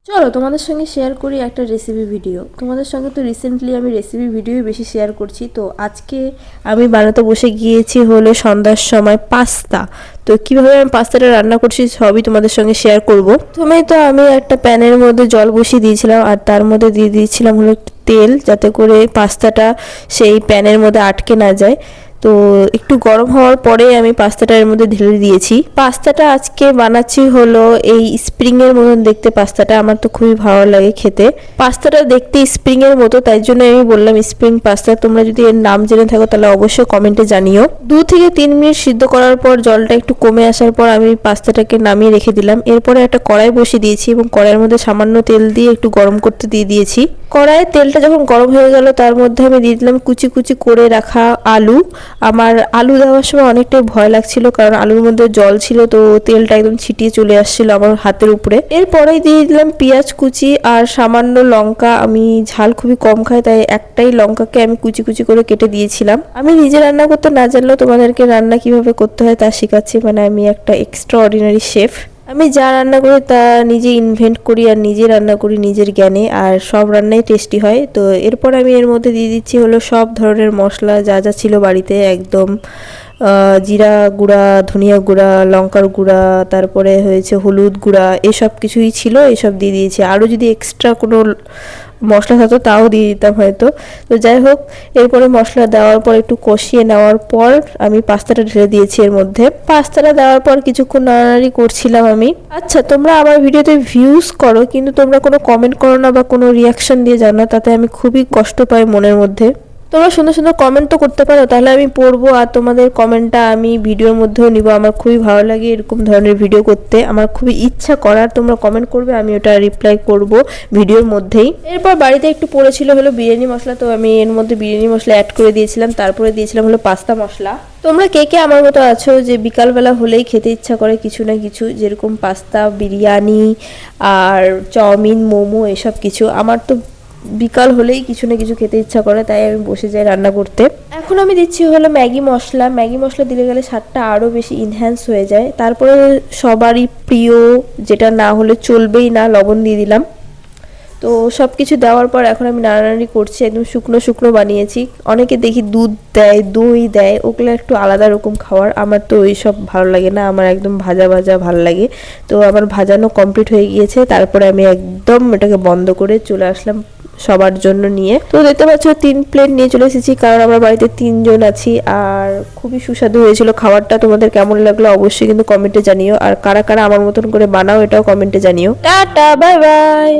চলো তোমাদের সঙ্গে শেয়ার করি একটা রেসিপি ভিডিও। তোমাদের সঙ্গে তো রিসেন্টলি আমি রেসিপি ভিডিওই বেশি শেয়ার করছি। তো আজকে আমি বানাতে বসে গিয়েছি হলো সন্ধ্যার সময় পাস্তা। তো কীভাবে আমি পাস্তাটা রান্না করছি সবই তোমাদের সঙ্গে শেয়ার করব। প্রথমেই তো আমি একটা প্যানের মধ্যে জল বসিয়ে দিয়েছিলাম আর তার মধ্যে দিয়ে দিয়েছিলাম হলো তেল, যাতে করে পাস্তাটা সেই প্যানের মধ্যে আটকে না যায়। তো একটু গরম হওয়ার পরে আমি পাস্তাটা এর মধ্যে ঢেলে দিয়েছি। পাস্তাটা আজকে বানাচ্ছি হলো এই স্প্রিং এর মতন দেখতে পাস্তাটা, আমার তো খুবই ভালো লাগে খেতে। পাস্তাটা দেখতে স্প্রিং এর মতো, তাই জন্য আমি বললাম স্প্রিং পাস্তা। তোমরা যদি এর নাম জেনে থাকো তাহলে অবশ্যই কমেন্টে জানিও। 2 থেকে 3 মিনিট সিদ্ধ করার পর জলটা একটু কমে আসার পর আমি পাস্তাটাকে নামিয়ে রেখে দিলাম। এরপরে একটা কড়াই বসিয়ে দিয়েছি এবং কড়াইয়ের মধ্যে সামান্য তেল দিয়ে একটু গরম করতে দিয়ে দিয়েছি। কড়াইয়ের তেলটা যখন গরম হয়ে গেল তার মধ্যে আমি দিয়ে দিলাম কুচি কুচি করে রাখা আলু। আমার আলু দেওয়ার সময় অনেকটাই ভয় লাগছিল, কারণ আলুর মধ্যে জল ছিল, তো তেলটা একদম ছিটিয়ে চলে আসছিল আমার হাতের উপরে। এরপরেই দিয়ে দিলাম পেঁয়াজ কুচি আর সামান্য লঙ্কা। আমি ঝাল খুবই কম খাই, তাই একটাই লঙ্কাকে আমি কুচি কুচি করে কেটে দিয়েছিলাম। আমি নিজে রান্না করতে না জানলেও তোমাদেরকে রান্না কিভাবে করতে হয় তা শেখাচ্ছি, মানে আমি একটা এক্সট্রা অর্ডিনারি শেফ। আমি যা রান্না করি তা নিজে ইনভেন্ট করি আর নিজে রান্না করি নিজের জ্ঞানে, আর সব রান্নাই টেস্টি হয়। তো এরপর আমি এর মধ্যে দিয়ে দিচ্ছি হলো সব ধরনের মশলা যা যা ছিল বাড়িতে, একদম জিরা গুঁড়া, ধনিয়া গুঁড়া, লঙ্কার গুঁড়া, তারপরে হয়েছে হলুদ গুঁড়া, এসব কিছুই ছিল, এসব দিয়ে দিয়েছি। আরও যদি এক্সট্রা কোনো মশলা থাকতো তাও দিয়ে দিতাম হয়তো। তো যাই হোক, এরপরে মশলা দেওয়ার পর একটু কষিয়ে নেওয়ার পর আমি পাস্তাটা ঢেলে দিয়েছি এর মধ্যে। পাস্তাটা দেওয়ার পর কিছুক্ষণ নাড়ানাড়ি করছিলাম আমি। আচ্ছা, তোমরা আমার ভিডিওতে ভিউজ করো কিন্তু তোমরা কোনো কমেন্ট করো না বা কোনো রিয়াকশন দিয়ে যাও না, তাতে আমি খুবই কষ্ট পাই মনের মধ্যে। তোমরা সুন্দর সুন্দর কমেন্ট তো করতে পারো, তাহলে আমি পড়বো আর তোমাদের কমেন্টটা আমি ভিডিওর মধ্যেও নিব। আমার খুবই ভালো লাগে এরকম ধরনের ভিডিও করতে, আমার খুবই ইচ্ছা করার। তোমরা কমেন্ট করবে, আমি ওটা রিপ্লাই করব ভিডিওর মধ্যেই। এরপর বাড়িতে একটু পড়েছিল হলো বিরিয়ানি মশলা, তো আমি এর মধ্যে বিরিয়ানি মশলা অ্যাড করে দিয়েছিলাম। তারপরে দিয়েছিলাম হলো পাস্তা মশলা। তোমরা কে কে আমার মতো আছো যে বিকালবেলা হলেই খেতে ইচ্ছা করে কিছু না কিছু, যেরকম পাস্তা, বিরিয়ানি আর চাউমিন, মোমো, এসব কিছু। আমার তো বিকাল হলেই কিছু না কিছু খেতে ইচ্ছা করে, তাই আমি বসে যাই রান্না করতে। এখন আমি দিচ্ছি হলো ম্যাগি মশলা। ম্যাগি মশলা দিলে গেলে স্বাদটা আরও বেশি ইনহ্যান্স হয়ে যায়। তারপরে সবারই প্রিয়, যেটা না হলে চলবেই না, লবণ দিয়ে দিলাম। তো সব কিছু দেওয়ার পর এখন আমি নাড়ানাড়ি করছি, একদম শুকনো শুকনো বানিয়েছি। অনেকে দেখি দুধ দেয়, দই দেয়, ওগুলো একটু আলাদা রকম খাওয়ার। আমার তো ওই সব ভালো লাগে না, আমার একদম ভাজা ভাজা ভালো লাগে। তো আমার ভাজানো কমপ্লিট হয়ে গিয়েছে। তারপরে আমি একদম এটাকে বন্ধ করে চলে আসলাম সবার জন্য নিয়ে। তো দেখতে পাচ্ছ 3 প্লেট নিয়ে চলে এসেছি, কারণ আমরা বাড়িতে 3 জন আছি। আর খুবই সুস্বাদু হয়েছিল খাবারটা। তোমাদের কেমন লাগলো অবশ্যই কিন্তু কমেন্টে জানিও, আর কারা কারা আমার মতন করে বানাও এটাও কমেন্টে জানিও। Tata, bye bye.